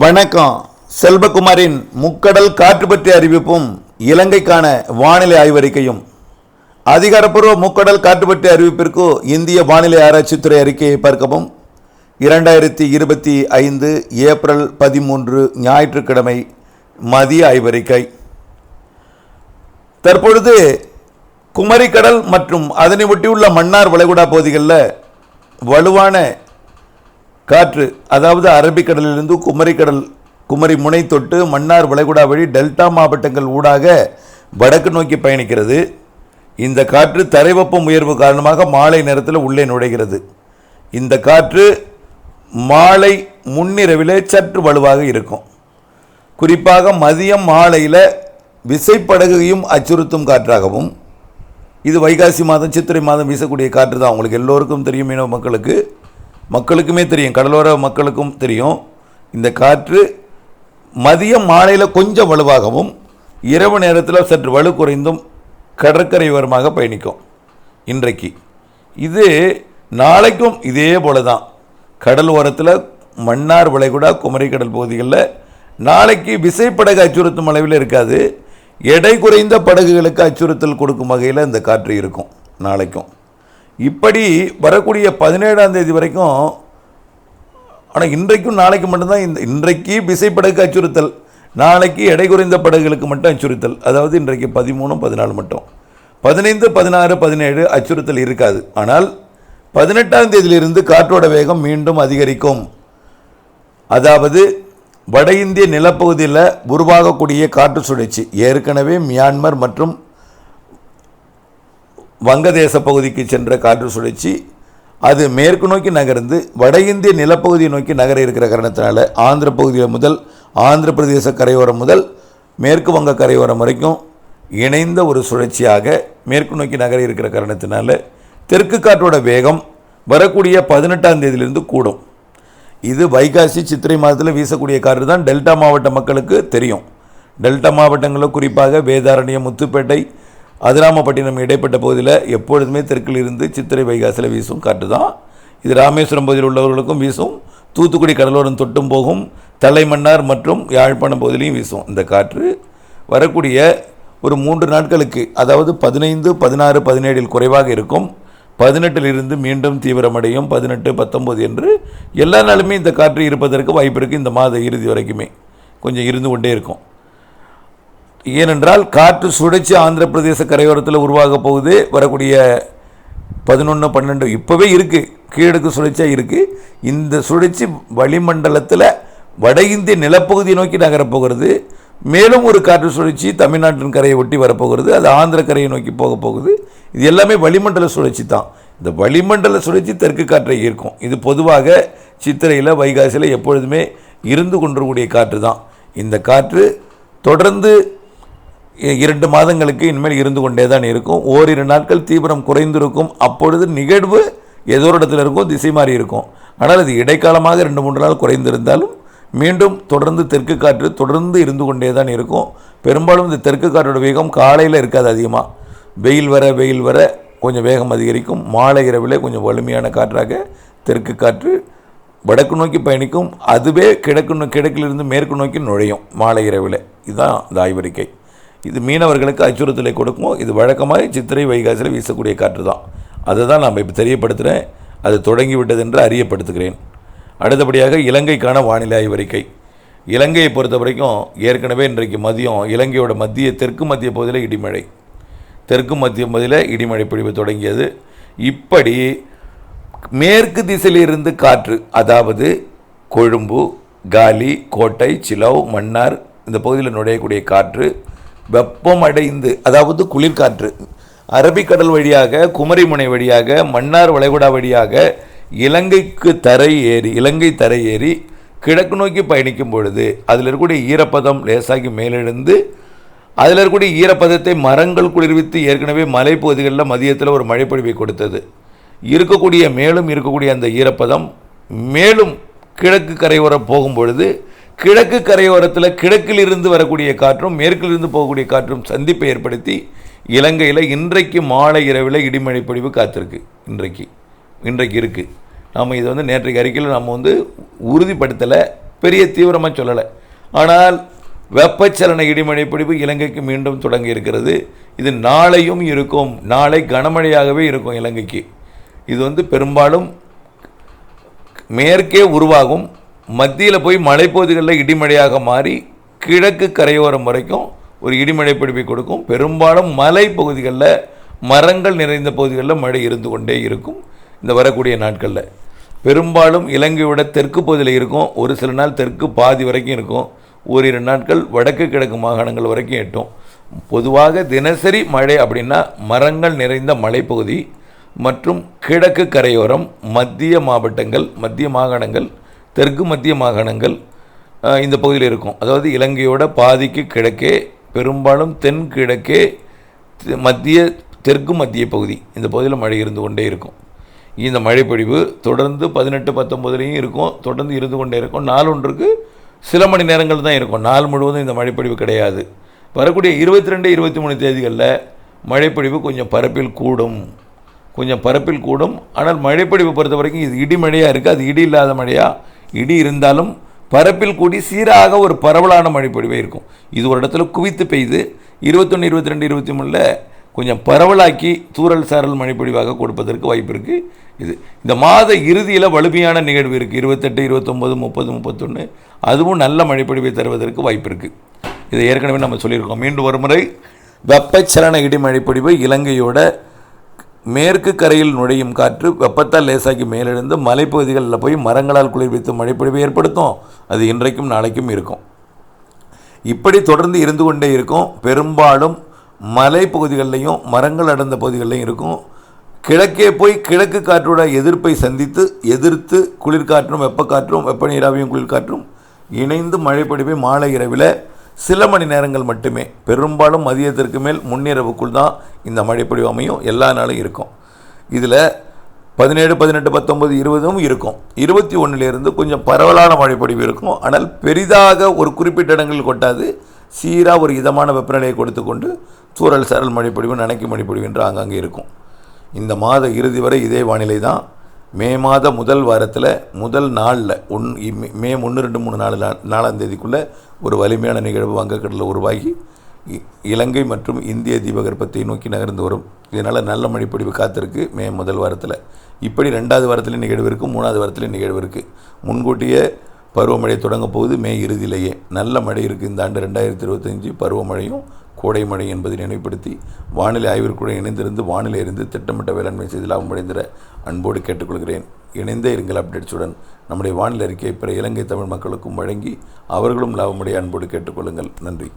வணக்கம். செல்வகுமாரின் முக்கடல் காற்று பற்றிய அறிவிப்பும் இலங்கைக்கான வானிலை ஆய்வறிக்கையும். அதிகாரப்பூர்வ முக்கடல் காற்று பற்றிய அறிவிப்பிற்கு இந்திய வானிலை ஆராய்ச்சித்துறை அறிக்கையை பார்க்கவும். 2025 ஏப்ரல் 13 ஞாயிற்றுக்கிழமை மதிய ஆய்வறிக்கை. தற்பொழுது குமரிக்கடல் மற்றும் அதனை ஒட்டியுள்ள மன்னார் வளைகுடா பகுதிகளில் வலுவான காற்று, அதாவது அரபிக்கடலிலிருந்து குமரி முனை தொட்டு மன்னார் வளைகுடா வழி டெல்டா மாவட்டங்கள் ஊடாக வடக்கு நோக்கி பயணிக்கிறது. இந்த காற்று தரைவெப்பம் உயர்வு காரணமாக மாலை நேரத்தில் உள்ளே நுழைகிறது. இந்த காற்று மாலை முன்னிரவிலே சற்று வலுவாக இருக்கும். குறிப்பாக மதியம் மாலையில் விசைப்படகையும் அச்சுறுத்தும் காற்றாகவும், இது வைகாசி மாதம் சித்திரை மாதம் வீசக்கூடிய காற்று தான். உங்களுக்கு எல்லோருக்கும் தெரியும், மீனவ மக்களுக்குமே தெரியும், கடலோர மக்களுக்கும் தெரியும். இந்த காற்று மதியம் மாலையில் கொஞ்சம் வலுவாகவும் இரவு நேரத்தில் சற்று வலு குறைந்தும் கடற்கரை ஓரமாக பயணிக்கும். இன்றைக்கு இது நாளைக்கும் இதே போல தான். கடல் ஓரத்தில் மன்னார் வளைகுடா குமரிக்கடல் பகுதிகளில் நாளைக்கு விசைப்படகு அச்சுறுத்தும் அளவில் இருக்காது. எடை குறைந்த படகுகளுக்கு அச்சுறுத்தல் கொடுக்கும் வகையில் இந்த காற்று இருக்கும் நாளைக்கும். இப்படி வரக்கூடிய 17ஆம் தேதி வரைக்கும். ஆனால் இன்றைக்கும் நாளைக்கு மட்டும்தான் இன்றைக்கு விசைப்படகு அச்சுறுத்தல், நாளைக்கு எடை குறைந்த படகுகளுக்கு மட்டும் அச்சுறுத்தல். அதாவது இன்றைக்கு 13, 14 மட்டும். 15, 16, 17 அச்சுறுத்தல் இருக்காது. ஆனால் 18ஆம் தேதியிலிருந்து காற்றோட வேகம் மீண்டும் அதிகரிக்கும். அதாவது வட இந்திய நிலப்பகுதியில் உருவாகக்கூடிய காற்று சுழற்சி ஏற்கனவே மியான்மர் மற்றும் வங்கதேச பகுதிக்கு சென்ற காற்று சுழற்சி அது மேற்கு நோக்கி நகர்ந்து வட இந்திய நிலப்பகுதியை நோக்கி நகர இருக்கிற காரணத்தினால ஆந்திர பகுதியில் முதல் ஆந்திர பிரதேச கரையோரம் முதல் மேற்கு வங்க கரையோரம் வரைக்கும் இணைந்த ஒரு சுழற்சியாக மேற்கு நோக்கி நகர இருக்கிற காரணத்தினால தெற்கு காற்றோட வேகம் வரக்கூடிய 18ஆம் தேதியிலிருந்து கூடும். இது வைகாசி சித்திரை மாதத்தில் வீசக்கூடிய காற்று தான். டெல்டா மாவட்ட மக்களுக்கு தெரியும். டெல்டா மாவட்டங்களில் குறிப்பாக வேதாரண்யம், முத்துப்பேட்டை, அதிராமப்பட்டினம் இடைப்பட்ட பகுதியில் எப்பொழுதுமே தெற்கில் இருந்து சித்திரை வைகாசியில் வீசும் காற்று தான். இது ராமேஸ்வரம் பகுதியில் உள்ளவர்களுக்கும் வீசும், தூத்துக்குடி கடலோரம் தொட்டும் போகும், தலைமன்னார் மற்றும் யாழ்ப்பாணம் பகுதியிலையும் வீசும். இந்த காற்று வரக்கூடிய ஒரு 3 நாட்களுக்கு, அதாவது 15, 16, 17 குறைவாக இருக்கும். 18 மீண்டும் தீவிரமடையும். 18, 19 என்று எல்லா நாளுமே இந்த காற்று இருப்பதற்கு வாய்ப்பு இருக்குது. இந்த மாத இறுதி வரைக்குமே கொஞ்சம் இருந்து கொண்டே இருக்கும். ஏனென்றால் காற்று சுழற்சி ஆந்திர பிரதேச கரையோரத்தில் உருவாக போகுது. வரக்கூடிய 11, 12 இப்போவே இருக்குது, கீழடுக்கு சுழற்சியாக இருக்குது. இந்த சுழற்சி வளிமண்டலத்தில் வட இந்திய நிலப்பகுதியை நோக்கி நகரப்போகிறது. மேலும் ஒரு காற்று சுழற்சி தமிழ்நாட்டின் கரையை ஒட்டி வரப்போகிறது. அது ஆந்திர கரையை நோக்கி போக போகுது. இது எல்லாமே வளிமண்டல சுழற்சி தான். இந்த வளிமண்டல சுழற்சி தெற்கு காற்றை ஈர்க்கும். இது பொதுவாக சித்திரையில் வைகாசியில் எப்பொழுதுமே இருந்து கொண்டிருக்கூடிய காற்று தான். இந்த காற்று தொடர்ந்து 2 மாதங்களுக்கு இனிமேல் இருந்து கொண்டே தான் இருக்கும். ஓரிரு நாட்கள் தீவிரம் குறைந்திருக்கும். அப்பொழுது நிகழ்வு ஏதோ ஒரு இடத்துல இருக்கும், திசை மாறி இருக்கும். ஆனால் இது இடைக்காலமாக 2-3 நாள் குறைந்திருந்தாலும் மீண்டும் தொடர்ந்து தெற்கு காற்று தொடர்ந்து இருந்து கொண்டே தான் இருக்கும். பெரும்பாலும் இந்த தெற்கு காற்றோட வேகம் காலையில் இருக்காது. அதிகமாக வெயில் வர கொஞ்சம் வேகம் அதிகரிக்கும். மாலை இரவில் கொஞ்சம் வலிமையான காற்றாக தெற்கு காற்று வடக்கு நோக்கி பயணிக்கும். அதுவே கிழக்கிலிருந்து மேற்கு நோக்கி நுழையும் மாலை இரவில். இதுதான் இந்த ஆய்வறிக்கை. இது மீனவர்களுக்கு அச்சுறுத்தலை கொடுக்கும். இது வழக்கமாக சித்திரை வைகாசியில் வீசக்கூடிய காற்று தான். அதை தான் நாம் இப்போ தெரியப்படுத்துகிறேன். அது தொடங்கிவிட்டது என்று அறியப்படுத்துகிறேன். அடுத்தபடியாக இலங்கைக்கான வானிலை ஆய்வறிக்கை. இலங்கையை பொறுத்த வரைக்கும் ஏற்கனவே இன்றைக்கு மதியம் இலங்கையோட தெற்கு மத்திய பகுதியில் இடிமழை, தெற்கு மத்திய பகுதியில் இடிமழை பொழிவு தொடங்கியது. இப்படி மேற்கு திசையிலிருந்து காற்று, அதாவது கொழும்பு, காலி, கோட்டை, சிலவ், மன்னார் இந்த பகுதியில் நுழையக்கூடிய காற்று வெப்பம் அடைந்து, அதாவது குளிர்காற்று அரபிக்கடல் வழியாக குமரிமுனை வழியாக மன்னார் வளைகுடா வழியாக இலங்கை தரை ஏறி கிழக்கு நோக்கி பயணிக்கும் பொழுது அதில் இருக்கக்கூடிய ஈரப்பதம் லேசாகி மேலெழுந்து, அதில் இருக்கக்கூடிய ஈரப்பதத்தை மரங்கள் குளிர்வித்து ஏற்கனவே மலைப்பகுதிகளில் மதியத்தில் ஒரு மழைப்பொழிவை கொடுத்தது. மேலும் இருக்கக்கூடிய அந்த ஈரப்பதம் மேலும் கிழக்கு கரையோரம் போகும் பொழுது கிழக்கு கரையோரத்தில் கிழக்கிலிருந்து வரக்கூடிய காற்றும் மேற்கிலிருந்து போகக்கூடிய காற்றும் சந்திப்பை ஏற்படுத்தி இலங்கையில் இன்றைக்கு மாலை இரவில் இடிமழை பொழிவு காத்திருக்கு. இன்றைக்கு இருக்குது. நாம் இதை நேற்றைக்கு அறிக்கையில் நம்ம உறுதிப்படுத்தலை, பெரிய தீவிரமாக சொல்லலை. ஆனால் வெப்பச்சலன இடிமழை பொழிவு இலங்கைக்கு மீண்டும் தொடங்கி இருக்கிறது. இது நாளையும் இருக்கும். நாளை கனமழையாகவே இருக்கும் இலங்கைக்கு. இது பெரும்பாலும் மேற்கே உருவாகும், மத்தியில் போய் மலைப்பகுதிகளில் இடிமழையாக மாறி கிழக்கு கரையோரம் வரைக்கும் ஒரு இடிமழை பொழிவை கொடுக்கும். பெரும்பாலும் மலைப்பகுதிகளில் மரங்கள் நிறைந்த பகுதிகளில் மழை இருந்து கொண்டே இருக்கும். இந்த வரக்கூடிய நாட்களில் பெரும்பாலும் இலங்கையோட தெற்கு பகுதியில் இருக்கும். ஒரு சில நாள் தெற்கு பாதி வரைக்கும் இருக்கும். ஓரிரு நாட்கள் வடக்கு கிழக்கு மாகாணங்கள் வரைக்கும் எட்டும். பொதுவாக தினசரி மழை அப்படின்னா மரங்கள் நிறைந்த மலைப்பகுதி மற்றும் கிழக்கு கரையோரம், மத்திய மாவட்டங்கள், மத்திய மாகாணங்கள், தெற்கு மத்திய மாகாணங்கள் இந்த பகுதியில் இருக்கும். அதாவது இலங்கையோட பாதிக்கு கிழக்கே, பெரும்பாலும் தென்கிழக்கே, தெற்கு மத்திய பகுதி, இந்த பகுதியில் மழை இருந்து கொண்டே இருக்கும். இந்த மழைப்பொழிவு தொடர்ந்து 18-19 இருக்கும். தொடர்ந்து இருந்து கொண்டே இருக்கும். நாள் ஒன்றுக்கு சில மணி நேரங்கள் தான் இருக்கும். நாள் முழுவதும் இந்த மழைப்பொழிவு கிடையாது. வரக்கூடிய 22-23 தேதிகளில் மழைப்பொழிவு கொஞ்சம் பரப்பில் கூடும். ஆனால் மழைப்பொழிவு பொறுத்த வரைக்கும் இது இடிமழையாக இருக்குது. அது இடி இல்லாத மழையா? இடி இருந்தாலும் பரப்பில் கூடி சீராக ஒரு பரவலான மழைப்பொழிவே இருக்கும். இது ஒரு இடத்துல குவித்து பெய்து 21, 22, 23 கொஞ்சம் பரவலாக்கி தூறல் சாரல் மழைப்பொழிவாக கொடுப்பதற்கு வாய்ப்பு இருக்குது. இந்த மாத இறுதியில் வலிமையான நிகழ்வு இருக்குது. 28, 29, 30, 31 அதுவும் நல்ல மழைப்பொழிவை தருவதற்கு வாய்ப்பு இருக்குது. இதை ஏற்கனவே நம்ம சொல்லியிருக்கோம். மீண்டும் ஒரு முறை, வெப்பச்சலன இடி மழைப்பொழிவு இலங்கையோட மேற்கு கரையில் நுழையும் காற்று வெப்பத்தால் லேசாக்கி மேலெழுந்து மலைப்பகுதிகளில் போய் மரங்களால் குளிர்வித்து மழைப்பொழிவை ஏற்படுத்தும். அது இன்றைக்கும் நாளைக்கும் இருக்கும். இப்படி தொடர்ந்து இருந்து கொண்டே இருக்கும். பெரும்பாலும் மலைப்பகுதிகளிலையும் மரங்கள் அடர்ந்த பகுதிகளிலையும் இருக்கும். கிழக்கே போய் கிழக்கு காற்றோட எதிர்ப்பை எதிர்த்து குளிர்காற்றும் வெப்பக்காற்றும் வெப்ப நீராவியும் குளிர்காற்றும் இணைந்து மழைப்பொழிவை மாலை இரவில் சில மணி நேரங்கள் மட்டுமே, பெரும்பாலும் மதியத்திற்கு மேல் முன்னிரவுக்குள் தான் இந்த மழைப்பொழிவு அமையும். எல்லா நாளும் இருக்கும். இதில் 17, 18, 19, 20 இருக்கும். 21 கொஞ்சம் பரவலான மழைப்பொழிவு இருக்கும். ஆனால் பெரிதாக ஒரு குறிப்பிட்ட இடங்களில் கொட்டாது. சீராக ஒரு இதமான வெப்பநிலையை கொடுத்து கொண்டு தூறல் சாரல் மழைப்பொழிவு, நனைக்கும் மழைப்பொழிவு என்று ஆங்காங்கே இருக்கும். இந்த மாத இறுதி வரை இதே வானிலை தான். மே மாத முதல் வாரத்தில் முதல் நாளில் மே 1, 2, 3, 4 தேதிக்குள்ளே ஒரு வலிமையான நிகழ்வு வங்கக்கடலில் உருவாகி இலங்கை மற்றும் இந்திய தீபகற்பத்தை நோக்கி நகர்ந்து வரும். இதனால் நல்ல மழைப்பொழிவு காத்திருக்கு மே முதல் வாரத்தில். இப்படி 2வது வாரத்தில் நிகழ்வு இருக்குது, 3வது வாரத்தில் நிகழ்வு இருக்குது. முன்கூட்டியே பருவமழை தொடங்க போகுது. மே இறுதியிலேயே நல்ல மழை இருக்குது. இந்த ஆண்டு 2025 பருவமழையும் கோடை மழை என்பதை நினைவுபடுத்தி வானிலை ஆய்விற்குடன் இணைந்திருந்து வானிலை இருந்து திட்டமிட்ட வேளாண்மை செய்து லாபம் அடைந்திட அன்போடு கேட்டுக்கொள்கிறேன். இணைந்தே இருங்கள் அப்டேட்ஸுடன். நம்முடைய வானிலை அறிக்கையை பிற இலங்கை தமிழ் மக்களுக்கும் வழங்கி அவர்களும் லாபமடைய அன்போடு கேட்டுக்கொள்ளுங்கள். நன்றி.